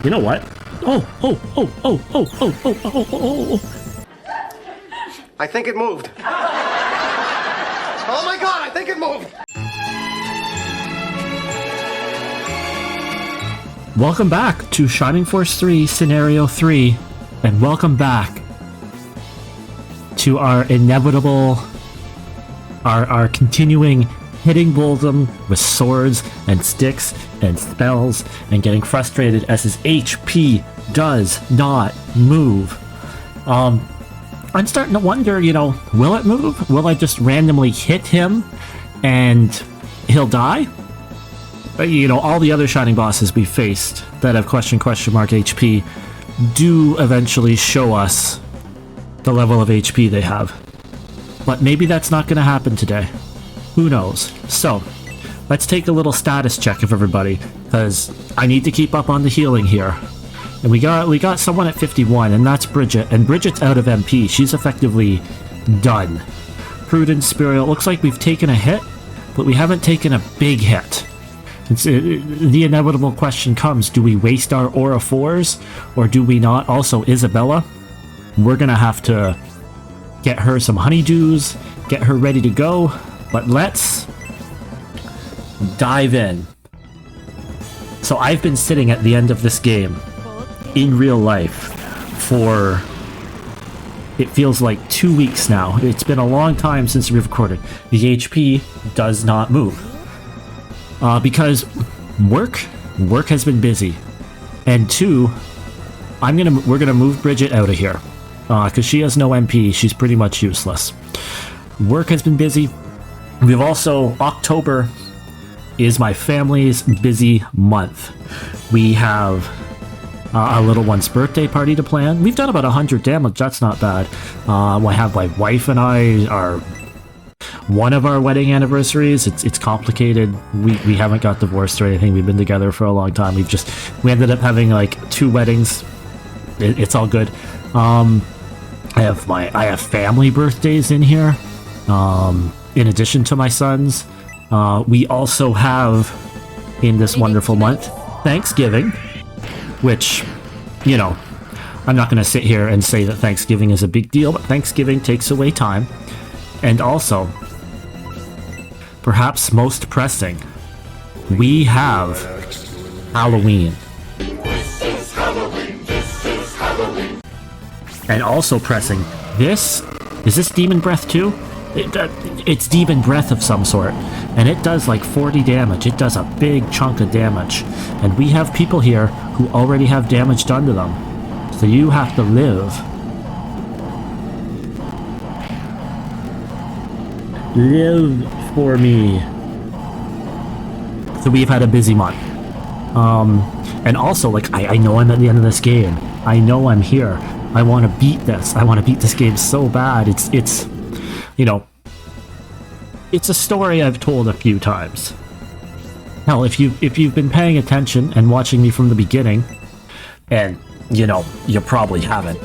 You know what? Oh. I think it moved. Oh my god, I think it moved! Welcome back to Shining Force 3 Scenario 3, and welcome back to our inevitable, our continuing hitting Bullsum with swords and sticks and spells and getting frustrated as his HP does not move. I'm starting to wonder, will it move? Will I just randomly hit him and he'll die? All the other Shining bosses we faced that have question mark HP do eventually show us the level of HP they have. But maybe that's not going to happen today. Who knows? So, let's take a little status check of everybody, because I need to keep up on the healing here. And we got someone at 51, and that's Bridget, and Bridget's out of MP. She's effectively done. Prudence, Spirial, looks like we've taken a hit, but we haven't taken a big hit. The inevitable question comes, do we waste our Aura 4s, or do we not? Also, Isabella, we're gonna have to get her some honeydews, get her ready to go, but let's dive in. So I've been sitting at the end of this game in real life for, it feels like 2 weeks now. It's been a long time since we've recorded. The HP does not move. Because work has been busy. And two, we're gonna move Bridget out of here. Because she has no MP, she's pretty much useless. Work has been busy. We've also, October is my family's busy month. We have a little one's birthday party to plan. We've done about 100 damage, that's not bad. I have my wife and I are one of our wedding anniversaries. It's complicated. We haven't got divorced or anything. We've been together for a long time. We ended up having like 2 weddings. It's all good. I have family birthdays in here. In addition to my son's, we also have, in this wonderful month, Thanksgiving, which, I'm not going to sit here and say that Thanksgiving is a big deal, but Thanksgiving takes away time. And also, perhaps most pressing, we have Halloween. This is Halloween. And also pressing, is this Demon Breath too? It's Demon Breath of some sort, and it does like 40 damage. It does a big chunk of damage, and we have people here who already have damage done to them, so you have to live. Live for me. So we've had a busy month. And also, I know I'm at the end of this game. I know I'm here. I want to beat this. I want to beat this game so bad. It's a story I've told a few times. Hell, if you've been paying attention and watching me from the beginning, and you probably haven't,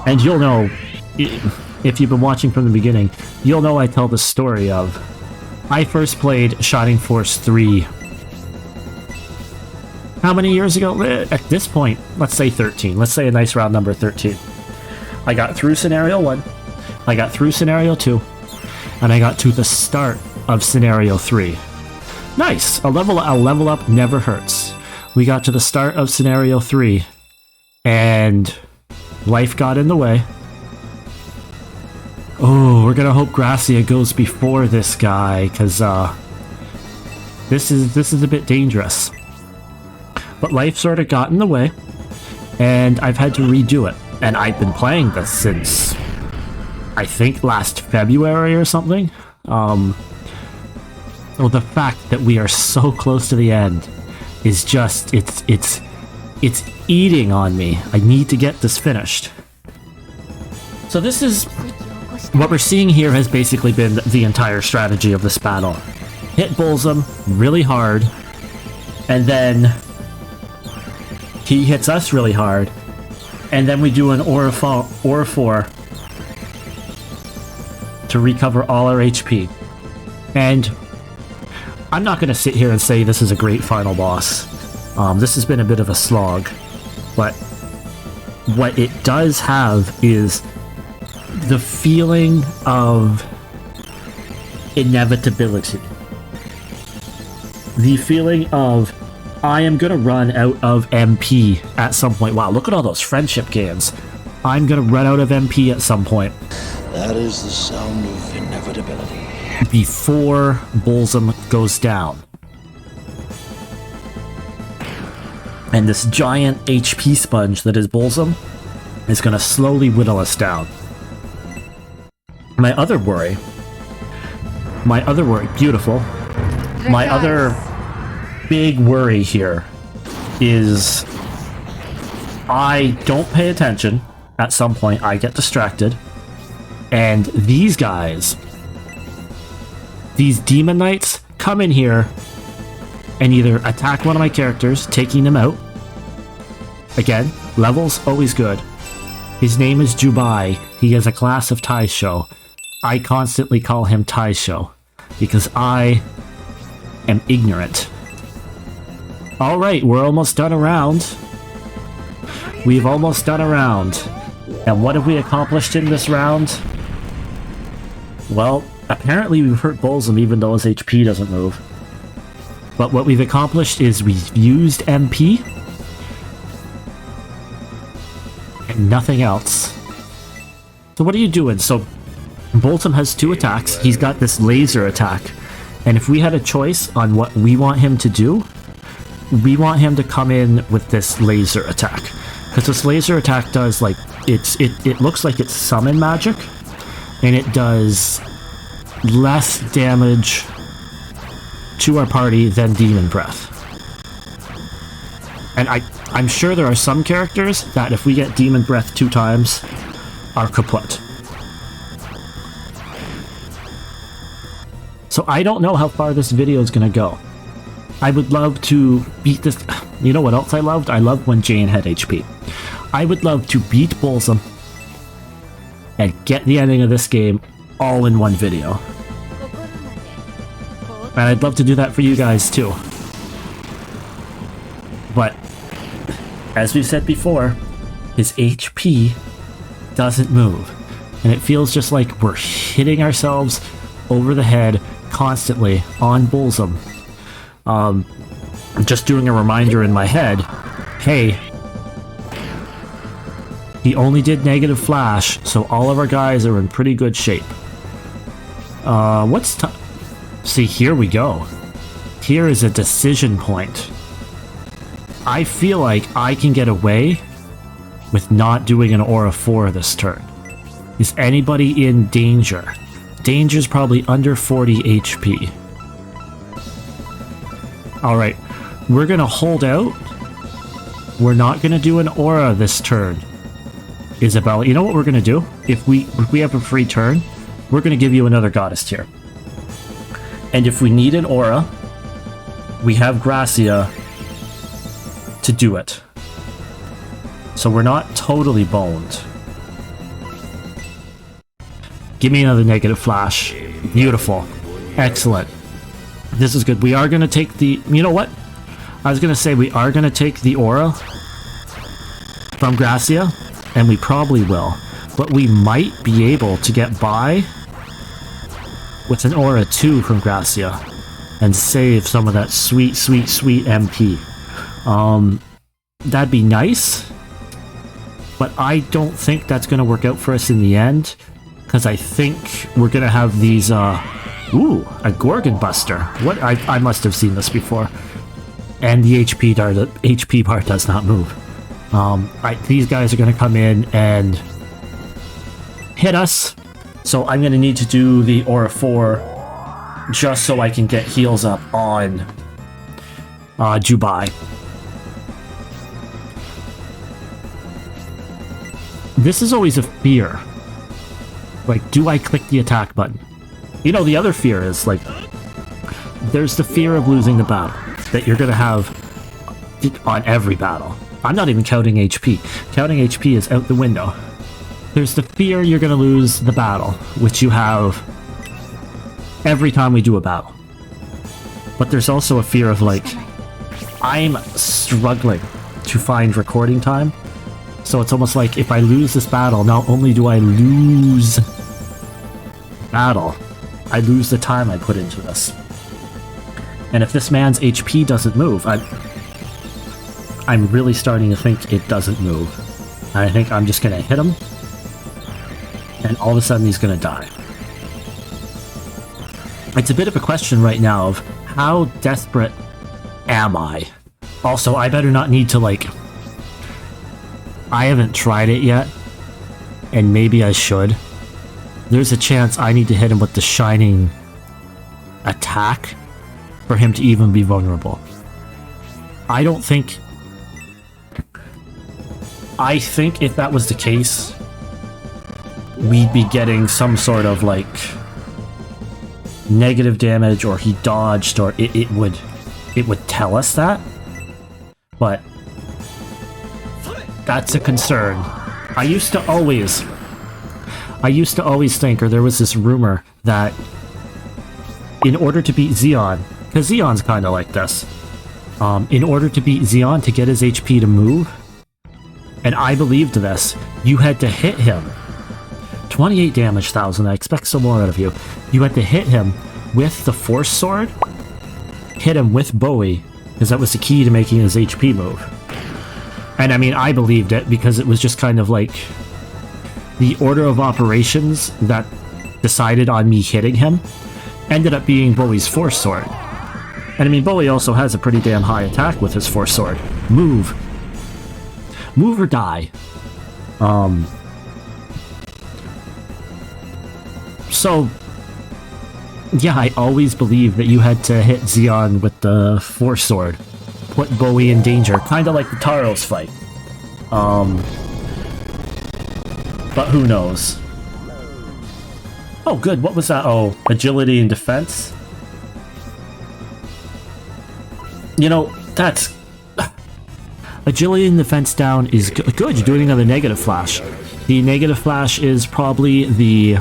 and you'll know, if you've been watching from the beginning, you'll know I tell the story of, I first played Shining Force 3 how many years ago? At this point, let's say 13. Let's say a nice round number, 13. I got through Scenario 1, I got through Scenario 2, and I got to the start of Scenario 3. Nice! A level up never hurts. We got to the start of Scenario 3, and life got in the way. Oh, we're gonna hope Gracia goes before this guy, because this is a bit dangerous. But life sort of got in the way, and I've had to redo it. And I've been playing this since, I think, last February or something. So the fact that we are so close to the end is just, it's eating on me. I need to get this finished. So this is, what we're seeing here has basically been the entire strategy of this battle. Hit Bullsum really hard, and then he hits us really hard, and then we do an Aura 4 to recover all our HP. And I'm not going to sit here and say this is a great final boss. This has been a bit of a slog, but what it does have is the feeling of inevitability. The feeling of, I am gonna run out of MP at some point. Wow, look at all those friendship games. I'm gonna run out of MP at some point. That is the sound of inevitability. Before Bolzum goes down. And this giant HP sponge that is Bolzum is gonna slowly whittle us down. My other worry, beautiful. My other big worry here is I don't pay attention. At some point, I get distracted. And these guys, these Demon Knights, come in here and either attack one of my characters, taking them out. Again, levels, always good. His name is Jubai. He is a class of Taisho. I constantly call him Taisho because I am ignorant. Alright, we're almost done a round. We've almost done a round. And what have we accomplished in this round? Well, apparently we've hurt Bolzum even though his HP doesn't move. But what we've accomplished is we've used MP. And nothing else. So what are you doing? So Bolzum has 2 attacks. He's got this laser attack. And if we had a choice on what we want him to do, we want him to come in with this laser attack. Because this laser attack does, like, it looks like it's summon magic. And it does less damage to our party than Demon Breath. And I'm sure there are some characters that if we get Demon Breath 2 times, are kaput. So I don't know how far this video is going to go. I would love to beat this... You know what else I loved? I loved when Jane had HP. I would love to beat Bolzum and get the ending of this game all in one video. And I'd love to do that for you guys too. But, as we've said before, his HP doesn't move. And it feels just like we're hitting ourselves over the head constantly on Bolzum. Just doing a reminder in my head, hey, he only did negative flash, so all of our guys are in pretty good shape. See, here we go. Here is a decision point. I feel like I can get away with not doing an Aura 4 this turn. Is anybody in danger? Danger's probably under 40 HP. Alright, we're gonna hold out. We're not gonna do an Aura this turn. Isabella, you know what we're gonna do? If we have a free turn, we're gonna give you another Goddess tier. And if we need an Aura, we have Gracia to do it. So we're not totally boned. Give me another negative flash. Beautiful. Excellent. This is good. We are going to take the... You know what? I was going to say we are going to take the Aura from Gracia, and we probably will. But we might be able to get by with an Aura 2 from Gracia and save some of that sweet, sweet, sweet MP. That'd be nice, but I don't think that's going to work out for us in the end, because I think we're going to have these, ooh, a Gorgon Buster. What? I must have seen this before. And the HP bar does not move. These guys are going to come in and hit us, so I'm going to need to do the Aura 4 just so I can get heals up on Jubai. This is always a fear. Like, do I click the attack button? You know, the other fear is, like, there's the fear of losing the battle that you're going to have on every battle. I'm not even counting HP. Counting HP is out the window. There's the fear you're going to lose the battle, which you have every time we do a battle. But there's also a fear of, like, I'm struggling to find recording time. So it's almost like if I lose this battle, not only do I lose battle, I lose the time I put into this. And if this man's HP doesn't move, I'm really starting to think it doesn't move. And I think I'm just gonna hit him, and all of a sudden he's gonna die. It's a bit of a question right now of how desperate am I? Also, I better not need to, like... I haven't tried it yet, and maybe I should. There's a chance I need to hit him with the shining attack for him to even be vulnerable. I don't think... I think if that was the case, we'd be getting some sort of, like, negative damage, or he dodged, or it would tell us that. But that's a concern. I used to always think, or there was this rumor, that in order to beat Xeon, because Xeon's kind of like this, in order to beat Xeon, to get his HP to move, and I believed this, you had to hit him. 28 damage, 1,000, I expect some more out of you. You had to hit him with the Force Sword, hit him with Bowie, because that was the key to making his HP move. And I mean, I believed it because it was just kind of like the order of operations that decided on me hitting him ended up being Bowie's Force Sword. And I mean, Bowie also has a pretty damn high attack with his Force Sword. Move. Move or die. So, yeah, I always believed that you had to hit Xeon with the Force Sword. Put Bowie in danger. Kind of like the Taros fight. But who knows? Oh, good. What was that? Oh, agility and defense? You know, that's... Agility and defense down is good. You're doing another negative flash. The negative flash is probably the...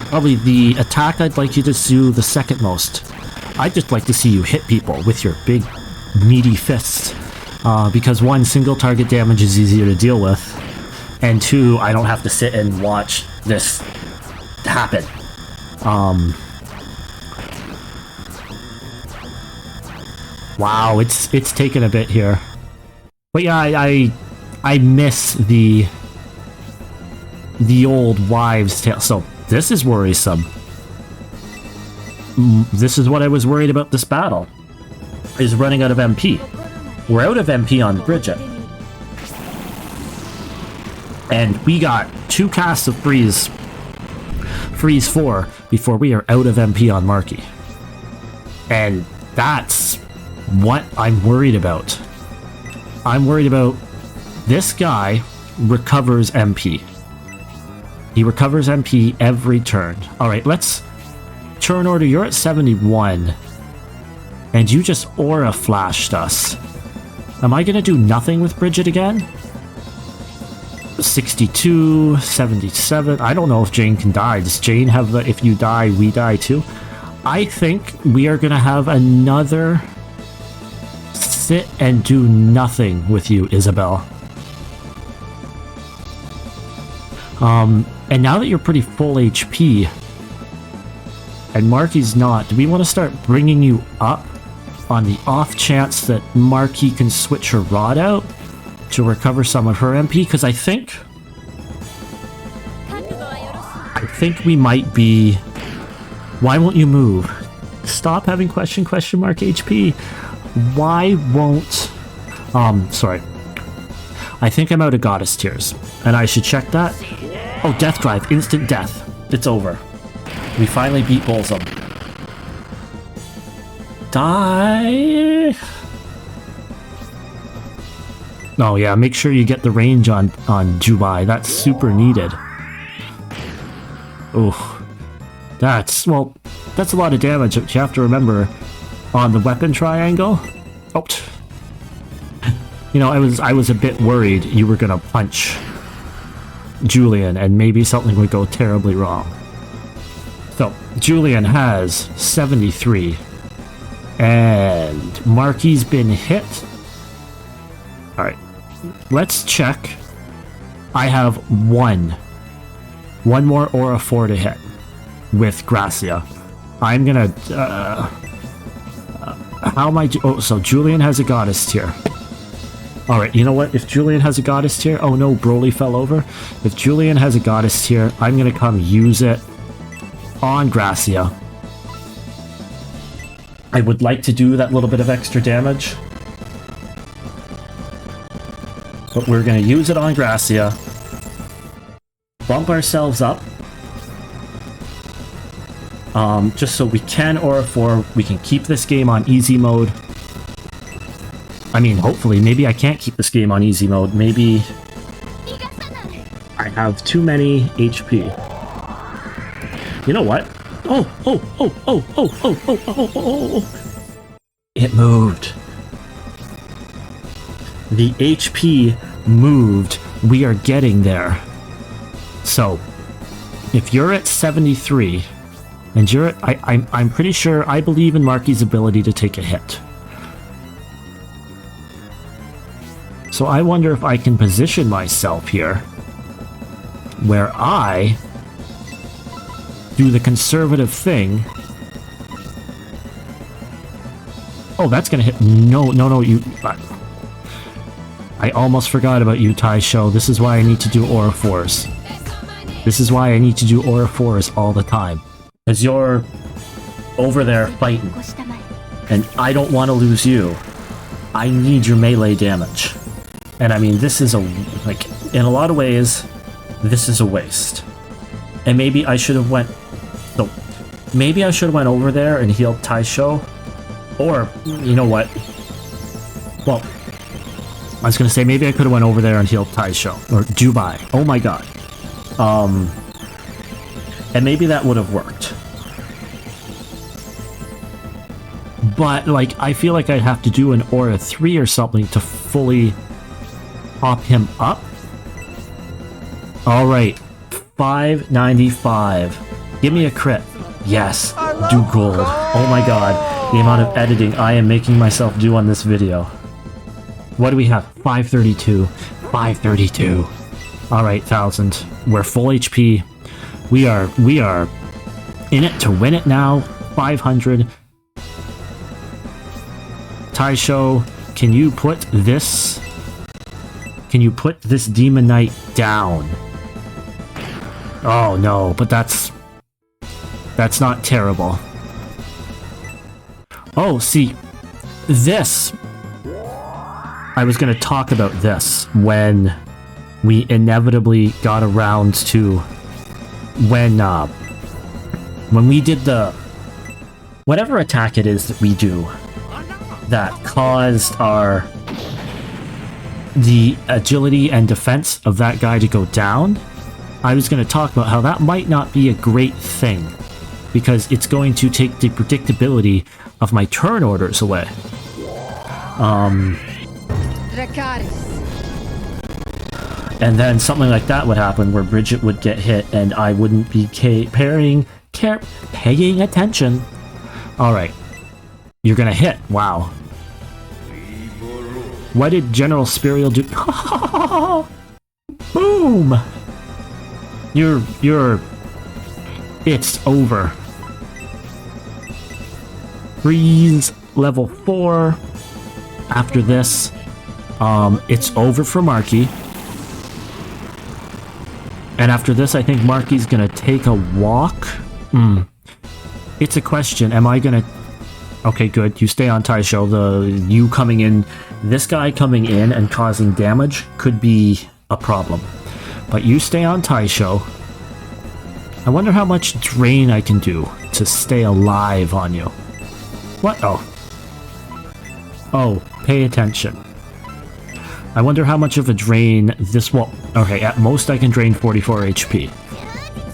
Probably the attack I'd like you to do the second most. I'd just like to see you hit people with your big, meaty fists. Because one, single target damage is easier to deal with. And two, I don't have to sit and watch this happen. Wow, it's taken a bit here. But yeah, I miss the old wives' tale. So this is worrisome. This is what I was worried about this battle. Is running out of MP. We're out of MP on Bridget. And we got 2 casts of Freeze 4 before we are out of MP on Marky. And that's what I'm worried about. I'm worried about this guy recovers MP. He recovers MP every turn. Alright, let's... Turn order, you're at 71. And you just aura flashed us. Am I gonna do nothing with Bridget again? 62, 77. I don't know if Jane can die. Does Jane have the if you die, we die too? I think we are gonna have another sit and do nothing with you, Isabel. And now that you're pretty full HP, and Marky's not, do we want to start bringing you up on the off chance that Marky can switch her rod out to recover some of her MP? Because I think we might be... Why won't you move? Stop having question mark HP. Why won't... sorry. I think I'm out of Goddess Tears, and I should check that. Oh, Death Drive. Instant death. It's over. We finally beat Bolzum. Die! Oh yeah, make sure you get the range on Jubai. That's super needed. Oh, that's a lot of damage. You have to remember on the weapon triangle. Oh, you know, I was a bit worried you were gonna punch Julian and maybe something would go terribly wrong. So Julian has 73. And Marky's been hit. Alright. Let's check. I have one more Aura 4 to hit with Gracia. I'm gonna... how am I... Oh, so Julian has a Goddess tier. Alright, you know what? If Julian has a Goddess tier... Oh no, Broly fell over. If Julian has a Goddess tier, I'm gonna come use it on Gracia. I would like to do that little bit of extra damage. But we're gonna use it on Gracia. Bump ourselves up. Just so we can Aura 4, we can keep this game on easy mode. I mean, hopefully, maybe I can't keep this game on easy mode. Maybe I have too many HP. You know what? Oh! It moved. The HP moved. We are getting there. So, if you're at 73, and you're at... I'm pretty sure I believe in Marky's ability to take a hit. So I wonder if I can position myself here where I do the conservative thing. Oh, that's gonna hit. No, you... I almost forgot about you, Taisho. This is why I need to do Aura 4s. This is why I need to do Aura 4s all the time. Because you're over there fighting. And I don't want to lose you. I need your melee damage. And I mean, this is a... Like, in a lot of ways, this is a waste. And maybe I should have went... No. Maybe I should have went over there and healed Taisho. Or, you know what? Well, I was going to say, maybe I could have went over there and healed Taisho. Or Jubai. Oh my god. And maybe that would have worked. But, like, I feel like I'd have to do an Aura 3 or something to fully pop him up. Alright. 595. Give me a crit. Yes. Do gold. Oh my god. The amount of editing I am making myself do on this video. What do we have? 532. 532. Alright, 1000. We're full HP. We are in it to win it now. 500. Taisho, can you put this Demon Knight down? Oh no, but that's not terrible. Oh, see, this... I was going to talk about this when we inevitably got around to... When we did the... Whatever attack it is that we do that caused the agility and defense of that guy to go down, I was going to talk about how that might not be a great thing, because it's going to take the predictability of my turn orders away. And then something like that would happen where Bridget would get hit and I wouldn't be paying attention. Alright. You're gonna hit. Wow. What did General Spirial do? Boom! It's over. Freeze level 4. After this, it's over for Marky. And after this, I think Marky's gonna take a walk. It's a question. Am I gonna... Okay, good. You stay on Taisho. You coming in... This guy coming in and causing damage could be a problem. But you stay on Taisho. I wonder how much drain I can do to stay alive on you. What? Oh. Oh, pay attention. I wonder how much of a drain this will... Okay, at most I can drain 44 HP.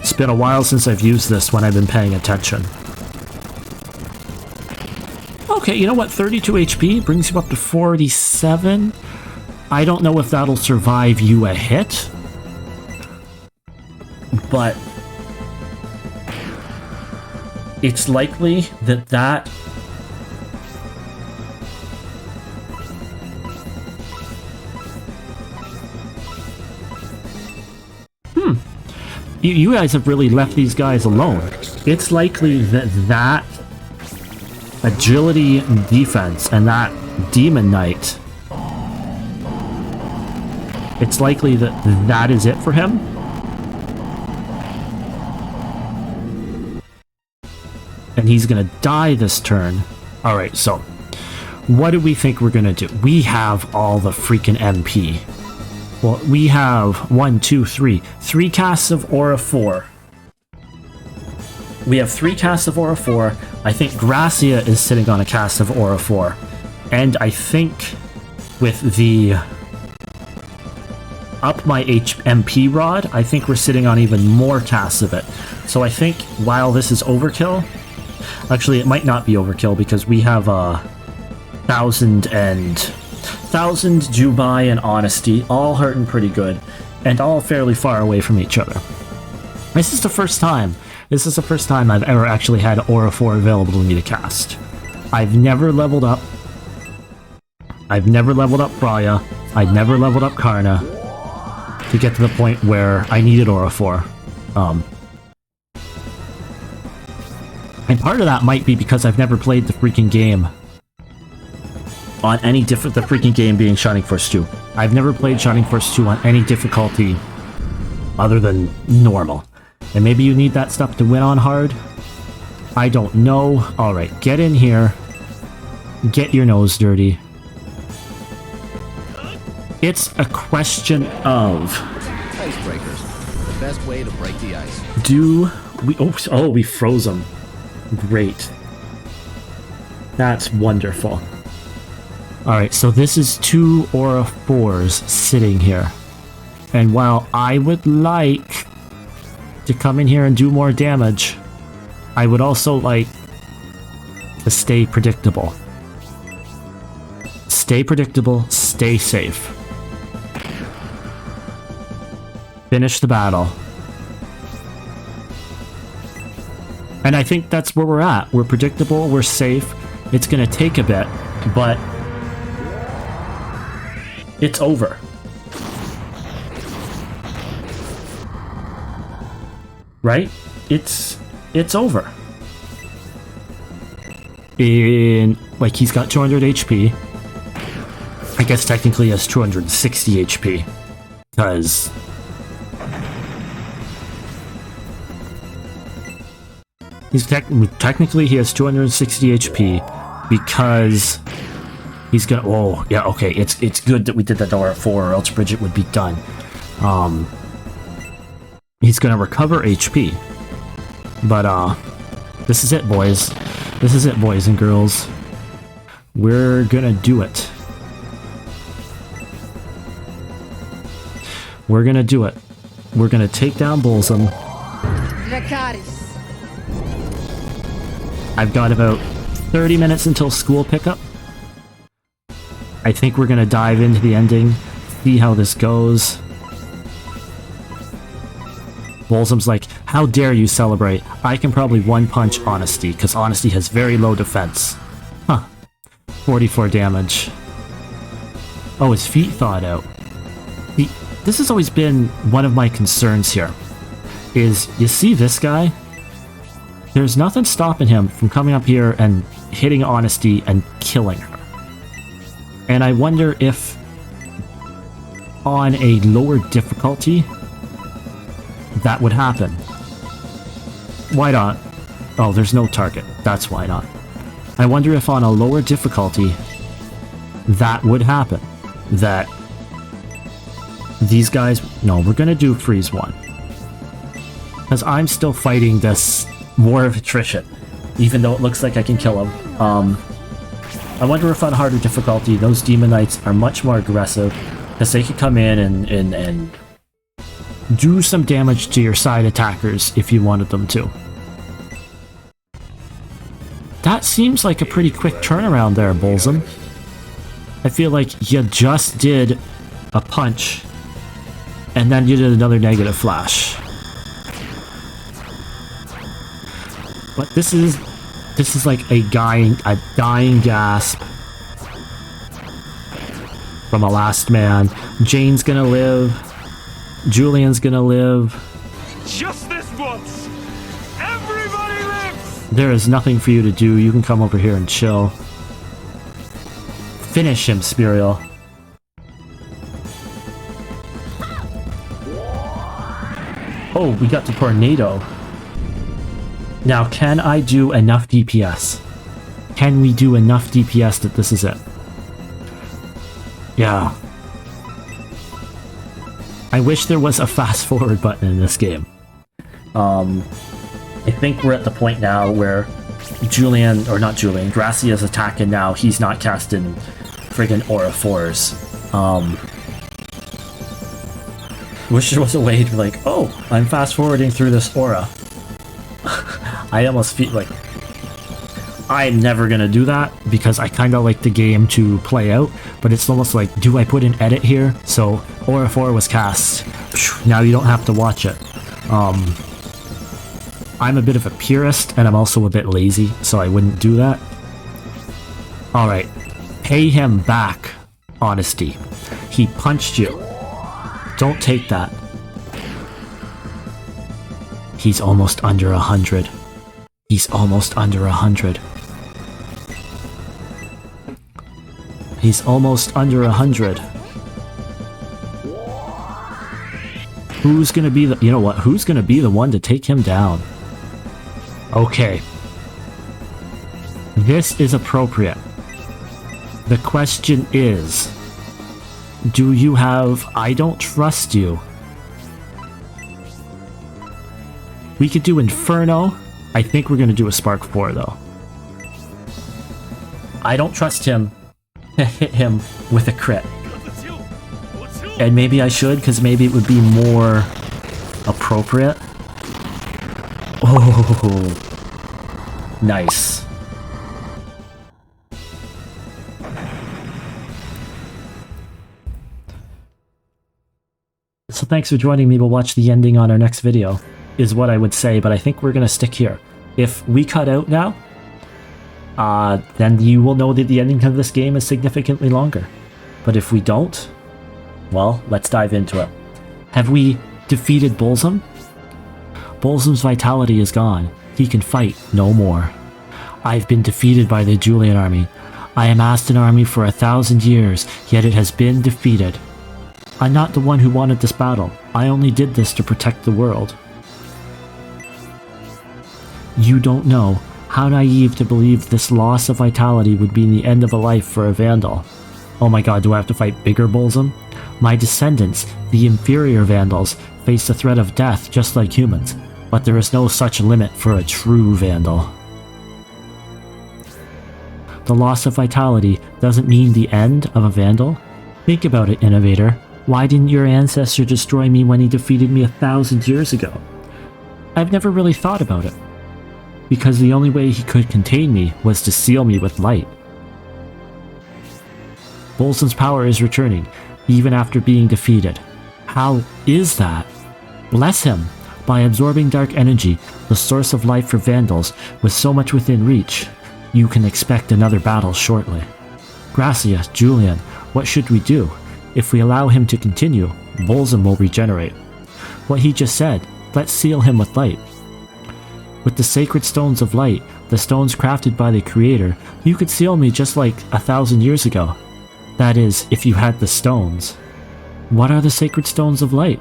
It's been a while since I've used this when I've been paying attention. Okay, you know what? 32 HP brings you up to 47. I don't know if that'll survive you a hit. But... it's likely that that you guys have really left these guys alone. It's likely that that agility defense and that Demon Knight, it's likely that that is it for him. And he's gonna die this turn. Alright, so what do we think we're gonna do? We have all the freaking MP. Well, we have 3 casts of Aura 4. We have 3 casts of Aura 4. I think Gracia is sitting on a cast of Aura 4. And I think with the up my MP rod, I think we're sitting on even more casts of it. So I think while this is overkill, actually it might not be overkill because we have 1,000 Dubai and Honesty, all hurting pretty good, and all fairly far away from each other. This is the first time I've ever actually had Aura 4 available to me to cast. I've never leveled up Braya, I'd never leveled up Karna to get to the point where I needed Aura 4. And part of that might be because I've never played the freaking game on any the freaking game being Shining Force 2. I've never played Shining Force 2 on any difficulty other than normal. And maybe you need that stuff to win on hard? I don't know. Alright, get in here. Get your nose dirty. It's a question of... Icebreakers. The best way to break the ice. Do we... Oh, we froze them. Great. That's wonderful. Alright, so this is 2 Aura 4s sitting here. And while I would like to come in here and do more damage, I would also like to stay predictable. Stay predictable, stay safe. Finish the battle. And I think that's where we're at. We're predictable, we're safe. It's gonna take a bit, but it's over. Right? It's over. Like, he's got 200 HP. I guess technically he has 260 HP. Because... technically he has 260 HP because he's gonna... Oh, yeah, okay. It's good that we did that Aura 4 or else Bridget would be done. He's gonna recover HP. But, this is it, boys. This is it, boys and girls. We're gonna do it. We're gonna do it. We're gonna take down Bolzum. Dracarys. I've got about 30 minutes until school pickup. I think we're gonna dive into the ending, see how this goes. Bolzum's like, how dare you celebrate? I can probably one-punch Honesty, because Honesty has very low defense. Huh. 44 damage. Oh, his feet thawed out. This has always been one of my concerns here. Is, you see this guy? There's nothing stopping him from coming up here and hitting Honesty and killing her. And I wonder if on a lower difficulty that would happen. Why not? Oh, there's no target. That's why not. I wonder if on a lower difficulty that would happen. That these guys... No, we're gonna do freeze 1. Because I'm still fighting this war of attrition, even though it looks like I can kill him. I wonder if on harder difficulty those Demon Knights are much more aggressive, because they could come in and do some damage to your side attackers if you wanted them to. That seems like a pretty quick turnaround there, Bolzum. I feel like you just did a punch, and then you did another negative flash. But this is like a dying gasp from a last man. Jane's gonna live. Julian's gonna live. Just this once! Everybody lives! There is nothing for you to do. You can come over here and chill. Finish him, Spiriel. Oh, we got the tornado. Now, can I do enough DPS? Can we do enough DPS that this is it? Yeah. I wish there was a fast forward button in this game. I think we're at the point now where Julian, or not Julian, Gracia's attacking now. He's not casting friggin' Aura 4s. Wish there was a way to be like, oh, I'm fast forwarding through this aura. I almost feel like I'm never gonna do that because I kind of like the game to play out, but it's almost like, do I put an edit here? So Aura 4 was cast. Now you don't have to watch it. I'm a bit of a purist and I'm also a bit lazy, so I wouldn't do that. Alright, pay him back, Honesty. He punched you. Don't take that. He's almost under 100. He's almost under 100. He's almost under 100. Who's gonna be the... You know what? Who's gonna be the one to take him down? Okay. This is appropriate. The question is... Do you have... I don't trust you. We could do Inferno. I think we're gonna do a Spark 4 though. I don't trust him to hit him with a crit. And maybe I should, because maybe it would be more appropriate. Oh, nice. So thanks for joining me. We'll watch the ending on our next video, is what I would say, but I think we're going to stick here. If we cut out now, then you will know that the ending of this game is significantly longer. But if we don't, well, let's dive into it. Have we defeated Bolzum? Bolzum's vitality is gone. He can fight no more. I've been defeated by the Julian army. I amassed an army for 1,000 years, yet it has been defeated. I'm not the one who wanted this battle. I only did this to protect the world. You don't know. How naive to believe this loss of vitality would be the end of a life for a Vandal. Oh my god, do I have to fight bigger Bolzum? My descendants, the inferior Vandals, face the threat of death just like humans, but there is no such limit for a true Vandal. The loss of vitality doesn't mean the end of a Vandal. Think about it, Innovator. Why didn't your ancestor destroy me when he defeated me 1,000 years ago? I've never really thought about it. Because the only way he could contain me was to seal me with light. Bolzum's power is returning, even after being defeated. How is that? Bless him! By absorbing dark energy, the source of life for Vandals, with so much within reach, you can expect another battle shortly. Gracia, Julian, what should we do? If we allow him to continue, Bolzum will regenerate. What he just said, let's seal him with light. With the sacred stones of light, the stones crafted by the Creator, you could seal me just like 1,000 years ago. That is, if you had the stones. What are the sacred stones of light?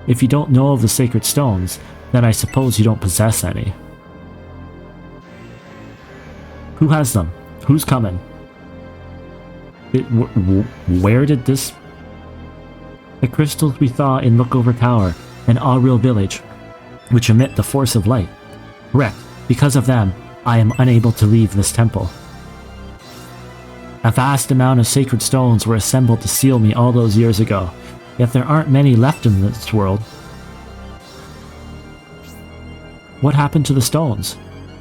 If you don't know of the sacred stones, then I suppose you don't possess any. Who has them? Who's coming? Where did this... The crystals we saw in Lookover Tower and Auril Village, which emit the force of light. Correct. Because of them, I am unable to leave this temple. A vast amount of sacred stones were assembled to seal me all those years ago, yet there aren't many left in this world. What happened to the stones?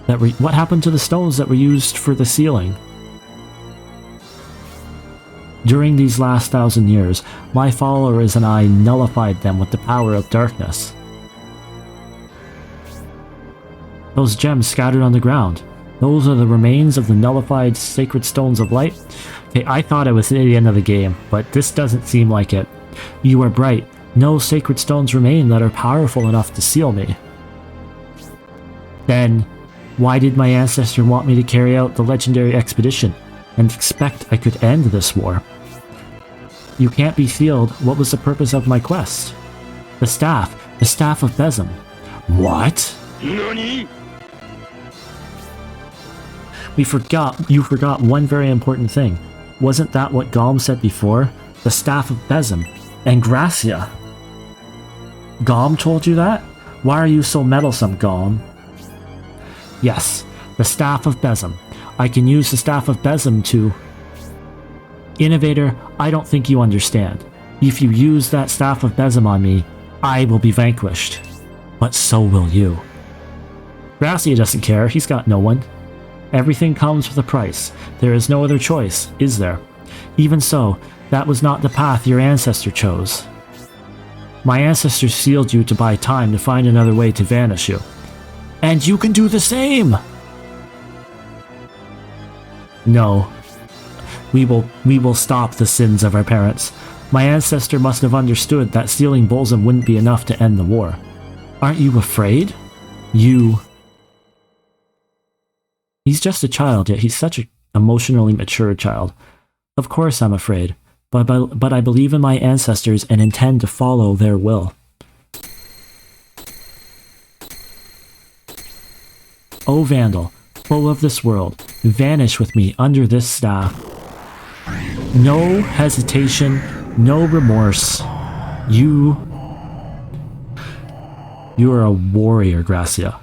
What happened to the stones that were used for the sealing? During these last 1,000 years, my followers and I nullified them with the power of darkness. Those gems scattered on the ground. Those are the remains of the nullified sacred stones of light. Okay, I thought I was at the end of the game, but this doesn't seem like it. You are bright. No sacred stones remain that are powerful enough to seal me. Then, why did my ancestor want me to carry out the legendary expedition and expect I could end this war? You can't be sealed. What was the purpose of my quest? The staff of Besem. What? Nani? You forgot one very important thing. Wasn't that what Galm said before? The staff of Besem and Gracia. Galm told you that? Why are you so meddlesome, Galm? Yes, the staff of Besem. I can use the staff of Besem to... Innovator, I don't think you understand. If you use that staff of Besem on me, I will be vanquished. But so will you. Gracia doesn't care, he's got no one. Everything comes with a price. There is no other choice, is there? Even so, that was not the path your ancestor chose. My ancestor sealed you to buy time to find another way to vanish you. And you can do the same! No. We will stop the sins of our parents. My ancestor must have understood that stealing Bolzum wouldn't be enough to end the war. Aren't you afraid? He's just a child, yet he's such an emotionally mature child. Of course I'm afraid, but I believe in my ancestors and intend to follow their will. O Vandal, foe of this world, vanish with me under this staff. No hesitation, no remorse. You are a warrior, Gracia.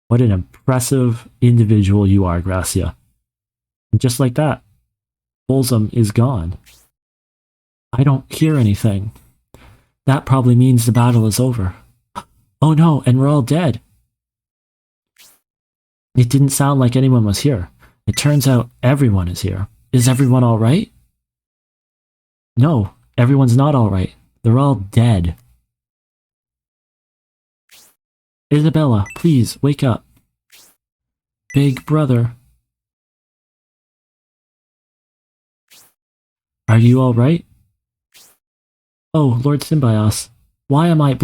What an impressive individual you are, Gracia. And just like that, Bolzum is gone. I don't hear anything. That probably means the battle is over. Oh no, and we're all dead. It didn't sound like anyone was here. It turns out everyone is here. Is everyone alright? No, everyone's not alright. They're all dead. Isabella, please, wake up. Big brother. Are you alright? Oh, Lord Symbios. Why am I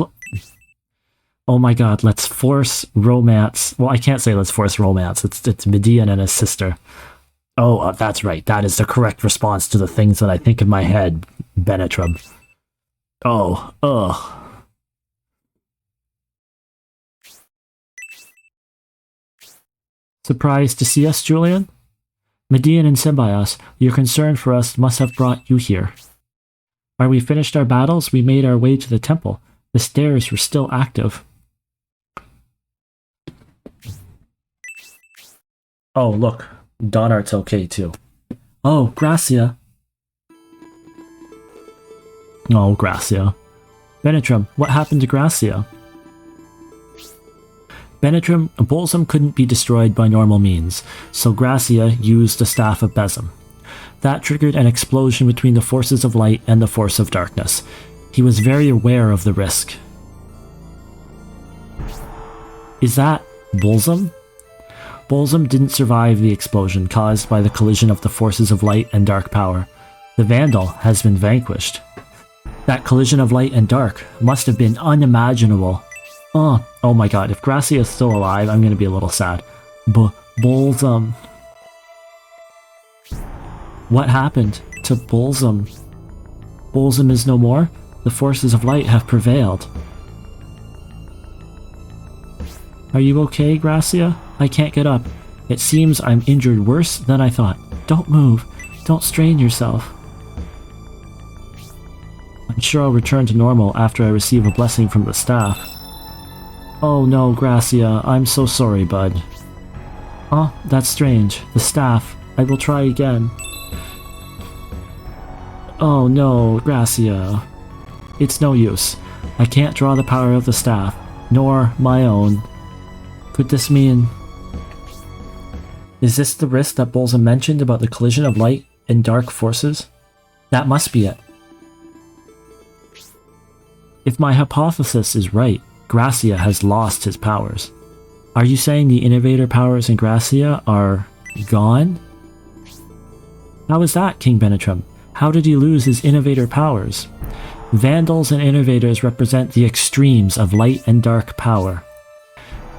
Oh my god, let's force romance. Well, I can't say let's force romance. It's Median and his sister. Oh, that's right. That is the correct response to the things that I think in my head, Benetram. Oh, ugh. Surprised to see us, Julian? Median and Symbios, your concern for us must have brought you here. Are we finished our battles? We made our way to the temple. The stairs were still active. Oh, look. Donart's okay, too. Oh, Gracia. Oh, Gracia. Benetram, what happened to Gracia? Benetram, Bolzum couldn't be destroyed by normal means, so Gracia used the Staff of Besem. That triggered an explosion between the forces of light and the force of darkness. He was very aware of the risk. Is that Bolzum? Bolzum didn't survive the explosion caused by the collision of the forces of light and dark power. The Vandal has been vanquished. That collision of light and dark must have been unimaginable. Oh my god, if Gracia is still alive, I'm gonna be a little sad. Bolzum. What happened to Bolzum? Bolzum is no more? The forces of light have prevailed. Are you okay, Gracia? I can't get up. It seems I'm injured worse than I thought. Don't move. Don't strain yourself. I'm sure I'll return to normal after I receive a blessing from the staff. Oh no, Gracia, I'm so sorry, bud. Oh, that's strange. The staff. I will try again. Oh no, Gracia. It's no use. I can't draw the power of the staff, nor my own. Could this mean... Is this the risk that Bolzum mentioned about the collision of light and dark forces? That must be it. If my hypothesis is right, Gracia has lost his powers. Are you saying the innovator powers in Gracia are gone? How is that, King Benetrim? How did he lose his innovator powers? Vandals and innovators represent the extremes of light and dark power.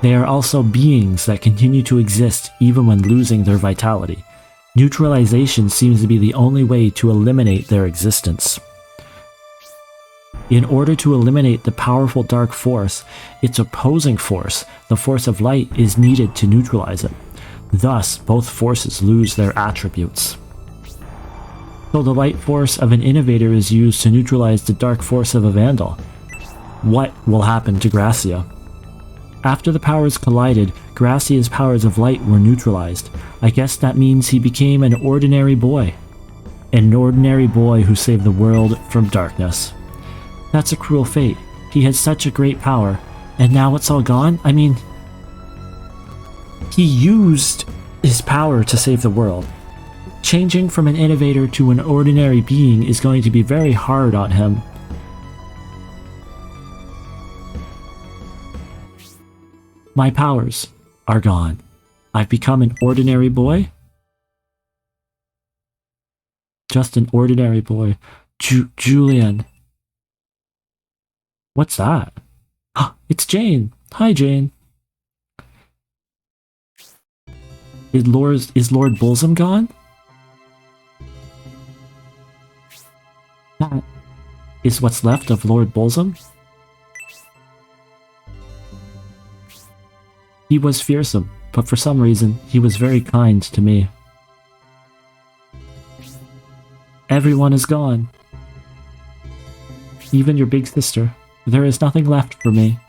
They are also beings that continue to exist even when losing their vitality. Neutralization seems to be the only way to eliminate their existence. In order to eliminate the powerful dark force, its opposing force, the force of light, is needed to neutralize it. Thus, both forces lose their attributes. So the light force of an innovator is used to neutralize the dark force of a vandal. What will happen to Gracia? After the powers collided, Gracia's powers of light were neutralized. I guess that means he became an ordinary boy. An ordinary boy who saved the world from darkness. That's a cruel fate. He had such a great power, and now it's all gone? I mean, he used his power to save the world. Changing from an innovator to an ordinary being is going to be very hard on him. My powers are gone. I've become an ordinary boy? Just an ordinary boy. Julian. What's that? It's Jane. Hi, Jane. Is Lord Bullsum gone? That is what's left of Lord Bullsum? He was fearsome, but for some reason, he was very kind to me. Everyone is gone. Even your big sister. There is nothing left for me.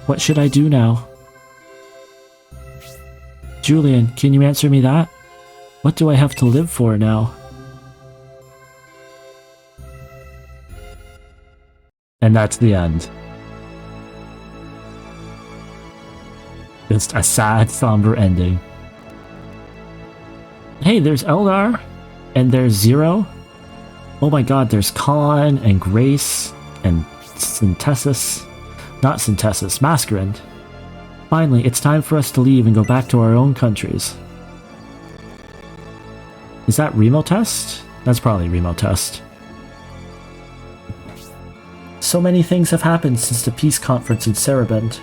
What should I do now? Julian, can you answer me that? What do I have to live for now? And that's the end. Just a sad, somber ending. Hey, there's Eldar, and there's Zero. Oh my god, there's Khan, and Grace, and Syntessus. Not Syntessus, Masquerade. Finally, it's time for us to leave and go back to our own countries. Is that Remo Test? That's probably Remo Test. So many things have happened since the peace conference in Sarabend.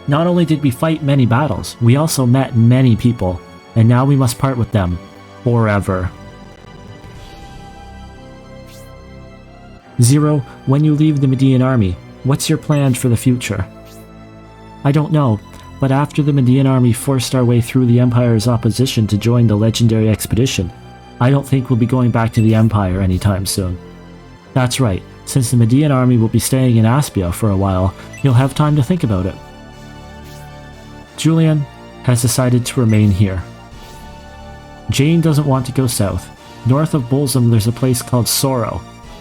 Not only did we fight many battles, we also met many people, and now we must part with them. Forever. Zero, when you leave the Median army, what's your plan for the future? I don't know, but after the Median army forced our way through the Empire's opposition to join the legendary expedition, I don't think we'll be going back to the Empire anytime soon. That's right, since the Median army will be staying in Aspia for a while, you'll have time to think about it. Julian has decided to remain here. Jane doesn't want to go south. North of Bullsum there's a place called Sorrow.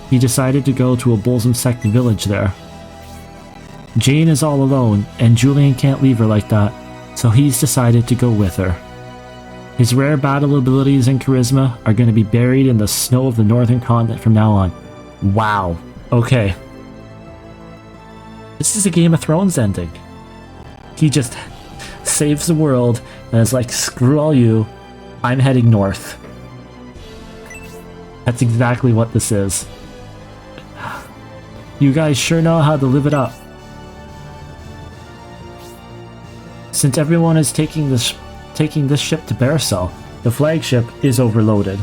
He decided to go to a Bullsum sect village there. Jane is all alone, and Julian can't leave her like that, so he's decided to go with her. His rare battle abilities and charisma are going to be buried in the snow of the northern continent from now on. Wow. Okay. This is a Game of Thrones ending. He just saves the world and is like, screw all you, I'm heading north. That's exactly what this is. You guys sure know how to live it up. Since everyone is taking this ship to Barisal, the flagship is overloaded.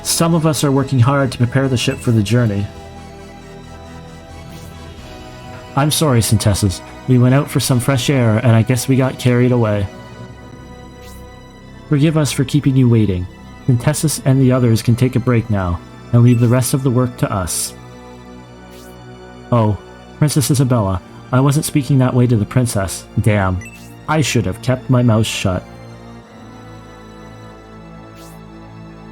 Some of us are working hard to prepare the ship for the journey. I'm sorry, Syntessus. We went out for some fresh air, and I guess we got carried away. Forgive us for keeping you waiting. Syntessus and the others can take a break now, and leave the rest of the work to us. Oh, Princess Isabella, I wasn't speaking that way to the princess. Damn. I should have kept my mouth shut.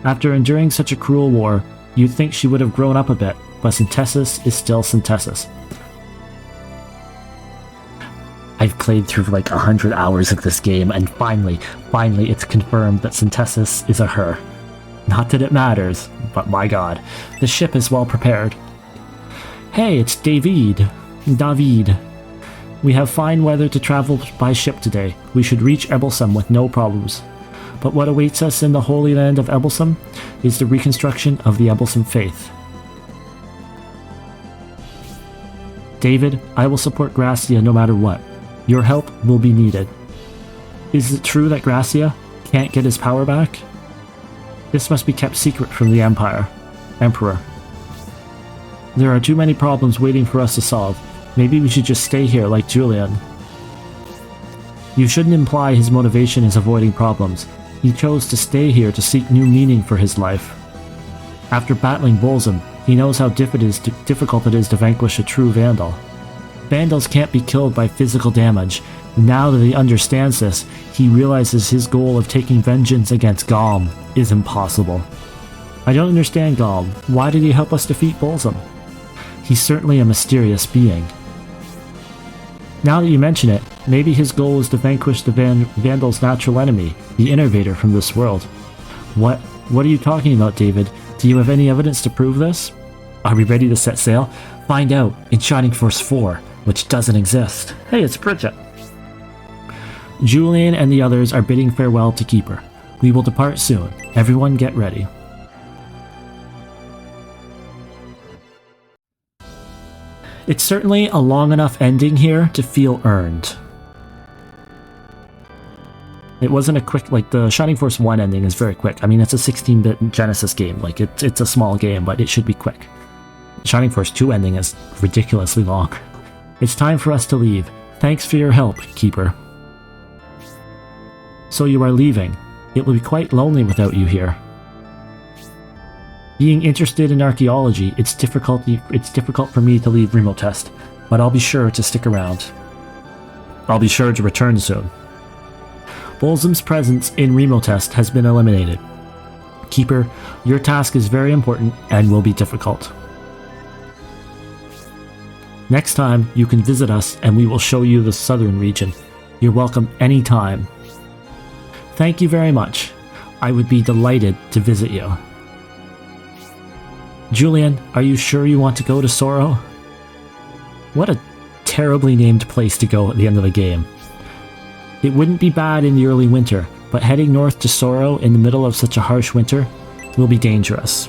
After enduring such a cruel war, you'd think she would have grown up a bit, but Syntessus is still Syntessus. I've played through like 100 hours of this game, and finally it's confirmed that Syntessus is a her. Not that it matters, but my god, the ship is well prepared. Hey, it's David. We have fine weather to travel by ship today. We should reach Ebelsum with no problems. But what awaits us in the Holy Land of Ebelsum is the reconstruction of the Ebelsum faith. David, I will support Gracia no matter what. Your help will be needed. Is it true that Gracia can't get his power back? This must be kept secret from the Emperor. There are too many problems waiting for us to solve. Maybe we should just stay here like Julian. You shouldn't imply his motivation is avoiding problems. He chose to stay here to seek new meaning for his life. After battling Bolzum, he knows how difficult it is to vanquish a true Vandal. Vandals can't be killed by physical damage. Now that he understands this, he realizes his goal of taking vengeance against Galm is impossible. I don't understand Galm. Why did he help us defeat Bolzum? He's certainly a mysterious being. Now that you mention it, maybe his goal is to vanquish the Vandal's natural enemy, the Innovator from this world. What are you talking about, David? Do you have any evidence to prove this? Are we ready to set sail? Find out in Shining Force 4, which doesn't exist. Hey, it's Bridget. Julian and the others are bidding farewell to Keeper. We will depart soon. Everyone get ready. It's certainly a long enough ending here to feel earned. It wasn't a quick, like the Shining Force 1 ending is very quick. I mean, it's a 16-bit Genesis game, like it's a small game, but it should be quick. The Shining Force 2 ending is ridiculously long. It's time for us to leave. Thanks for your help, Keeper. So you are leaving. It will be quite lonely without you here. Being interested in archaeology, it's difficult for me to leave Remotest, but I'll be sure to stick around. I'll be sure to return soon. Bolzum's presence in Remotest has been eliminated. Keeper, your task is very important and will be difficult. Next time, you can visit us and we will show you the southern region. You're welcome anytime. Thank you very much. I would be delighted to visit you. Julian, are you sure you want to go to Sorrow? What a terribly named place to go at the end of the game. It wouldn't be bad in the early winter, but heading north to Sorrow in the middle of such a harsh winter will be dangerous.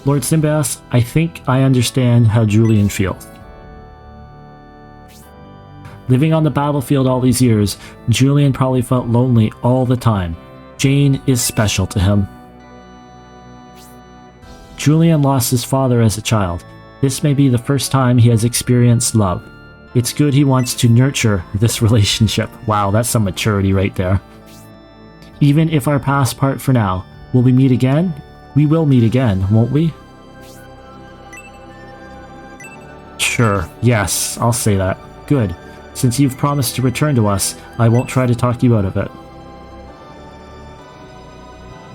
Lord Symbios, I think I understand how Julian feels. Living on the battlefield all these years, Julian probably felt lonely all the time. Jane is special to him. Julian lost his father as a child. This may be the first time he has experienced love. It's good he wants to nurture this relationship. Wow, that's some maturity right there. Even if our paths part for now, will we meet again? We will meet again, won't we? Sure, yes, I'll say that. Good. Since you've promised to return to us, I won't try to talk you out of it.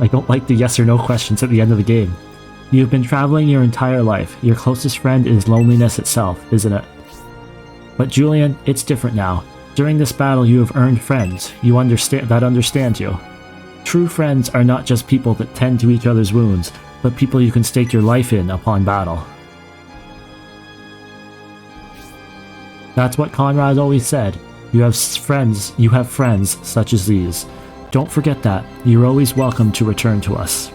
I don't like the yes or no questions at the end of the game. You've been traveling your entire life. Your closest friend is loneliness itself, isn't it? But Julian, it's different now. During this battle you have earned friends that understand you. True friends are not just people that tend to each other's wounds, but people you can stake your life in upon battle. That's what Conrad always said. You have friends such as these. Don't forget that. You're always welcome to return to us.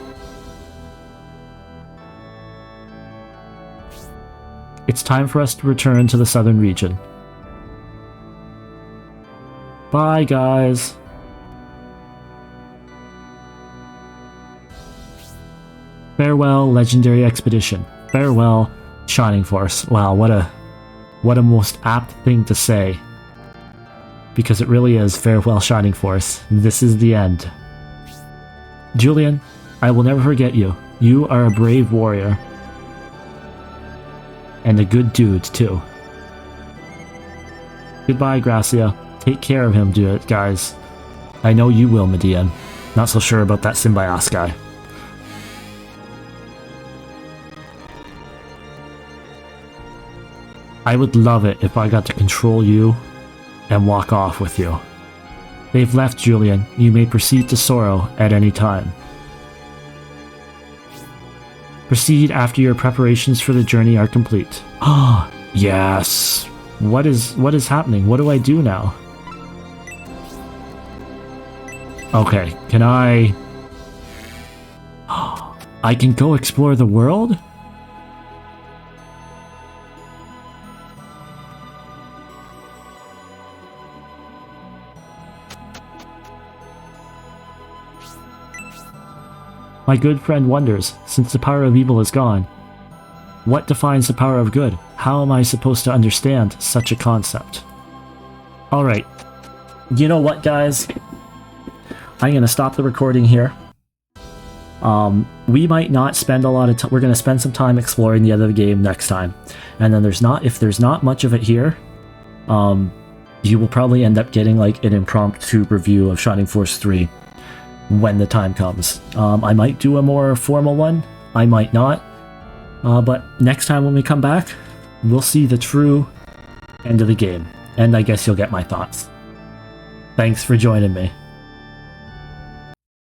It's time for us to return to the southern region. Bye, guys. Farewell, Legendary Expedition. Farewell, Shining Force. Wow, what a most apt thing to say. Because it really is farewell, Shining Force. This is the end. Julian, I will never forget you. You are a brave warrior. And a good dude, too. Goodbye, Gracia. Take care of him, guys. I know you will, Median. Not so sure about that Symbios guy. I would love it if I got to control you and walk off with you. They've left, Julian. You may proceed to Sorrow at any time. Proceed after your preparations for the journey are complete. Ah, yes. What is happening? What do I do now? Okay, can I... I can go explore the world? My good friend wonders, since the power of evil is gone, what defines the power of good? How am I supposed to understand such a concept? Alright. You know what, guys? I'm going to stop the recording here. We might not spend a lot of time. We're going to spend some time exploring the other game next time. And then if there's not much of it here, you will probably end up getting like an impromptu review of Shining Force 3 when the time comes. I might do a more formal one. I might not. But next time when we come back, we'll see the true end of the game. And I guess you'll get my thoughts. Thanks for joining me.